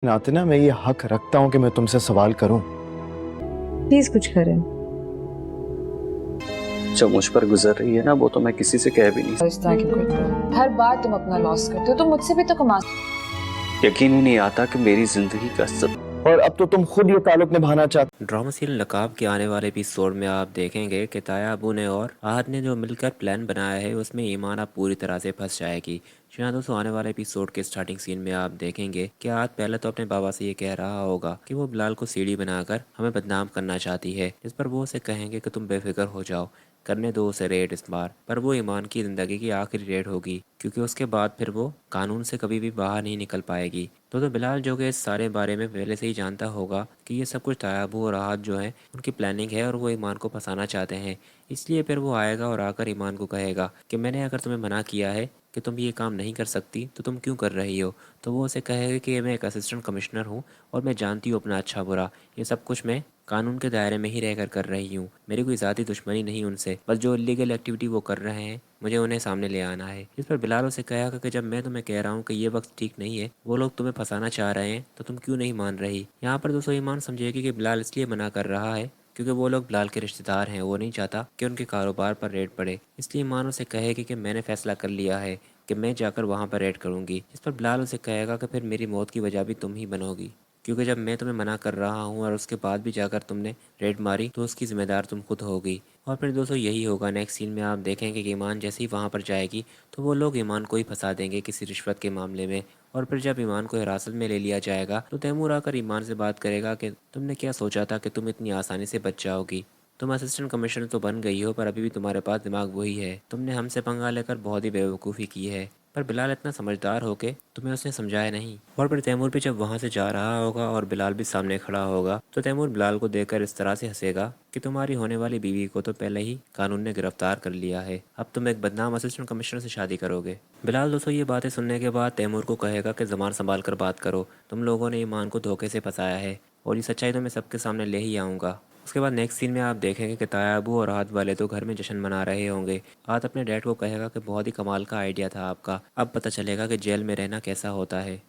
नाते ना मैं ये हक रखता हूँ कि मैं तुमसे सवाल करूं। प्लीज कुछ करें। जो मुझ पर गुजर रही है ना, वो तो मैं किसी से कह भी नहीं इस तरह क्यों करते हो? हर बार तुम अपना लॉस करते हो, तो मुझसे भी तो कमा। यकीन ही नहीं आता कि मेरी जिंदगी का सब और अब तो तुम खुद ये ताल्लुक निभाना चाहते। ड्रामा सीरियल नकाब के आने वाले एपिसोड में आप देखेंगे कि ताया अबू ने और आहद ने जो मिलकर प्लान बनाया है उसमें ईमान अब पूरी तरह से फंस जाएगी। जी हाँ दोस्तों, आने वाले एपिसोड के स्टार्टिंग सीन में आप देखेंगे कि आहद पहले तो अपने बाबा से ये कह रहा होगा कि वो बिलाल को सीढ़ी बनाकर हमें बदनाम करना चाहती है, जिस पर वो उसे कहेंगे कि तुम बेफिक्र हो जाओ, करने दो उसे रेड इस बार। पर वो ईमान की ज़िंदगी की आखिरी रेड होगी, क्योंकि उसके बाद फिर वो कानून से कभी भी बाहर नहीं निकल पाएगी। तो बिलाल जो कि इस सारे बारे में पहले से ही जानता होगा कि ये सब कुछ तायाबू और राहत जो है उनकी प्लानिंग है और वो ईमान को फंसाना चाहते हैं, इसलिए फिर वो आएगा और आकर ईमान को कहेगा कि मैंने अगर तुम्हें मना किया है कि तुम ये काम नहीं कर सकती तो तुम क्यों कर रही हो। तो वो उसे कहेगा कि मैं एक असिस्टेंट कमिश्नर हूँ और मैं जानती हूँ अपना अच्छा बुरा, ये सब कुछ मैं कानून के दायरे में ही रहकर कर रही हूँ, मेरी कोई ज़ाती दुश्मनी नहीं उनसे, बस जो इलीगल एक्टिविटी वो कर रहे हैं मुझे उन्हें सामने ले आना है। इस पर बिलाल उसे कहेगा कि जब मैं तुम्हें कह रहा हूँ कि ये वक्त ठीक नहीं है, वो लोग तुम्हें फंसाना चाह रहे हैं, तो तुम क्यों नहीं मान रही। यहाँ पर दोस्तों ईमान समझेगी कि बिलाल इसलिए मना कर रहा है क्योंकि वो लोग बिलाल के रिश्तेदार हैं, वो नहीं चाहता कि उनके कारोबार पर रेड पड़े, इसलिए ईमान उसे कहेगी कि मैंने फैसला कर लिया है कि मैं जाकर वहाँ पर रेड करूँगी। इस पर बिलाल उसे कहेगा कि फिर मेरी मौत की वजह भी तुम ही बनोगी, क्योंकि जब मैं तुम्हें मना कर रहा हूँ और उसके बाद भी जाकर तुमने रेड मारी तो उसकी जिम्मेदार तुम खुद होगी। और फिर दोस्तों यही होगा, नेक्स्ट सीन में आप देखेंगे कि ईमान जैसे ही वहाँ पर जाएगी तो वो लोग ईमान को ही फंसा देंगे किसी रिश्वत के मामले में। और फिर जब ईमान को हिरासत में ले लिया जाएगा तो तैमूर आकर ईमान से बात करेगा कि तुमने क्या सोचा था कि तुम इतनी आसानी से बच जाओगी। तुम असिस्टेंट कमिश्नर तो बन गई हो पर अभी भी तुम्हारे पास दिमाग वही है, तुमने हमसे पंगा लेकर बहुत ही बेवकूफ़ी की है। पर बिलाल इतना समझदार हो के तुम्हें उसने समझाया नहीं। और फिर तैमूर भी जब वहाँ से जा रहा होगा और बिलाल भी सामने खड़ा होगा तो तैमूर बिलाल को देखकर इस तरह से हंसेगा कि तुम्हारी होने वाली बीवी को तो पहले ही कानून ने गिरफ्तार कर लिया है, अब तुम एक बदनाम असिस्टेंट कमिश्नर से शादी करोगे। बिलाल दोस्तों ये बातें सुनने के बाद तैमूर को कहेगा कि ज़बान संभाल कर बात करो, तुम लोगों ने ईमान को धोखे से फंसाया है और ये सच्चाई तो मैं सबके सामने ले ही आऊँगा। उसके बाद नेक्स्ट सीन में आप देखेंगे कि ताया अबू और आहत वाले तो घर में जश्न मना रहे होंगे। आहत अपने डैड को कहेगा कि बहुत ही कमाल का आइडिया था आपका, अब पता चलेगा कि जेल में रहना कैसा होता है।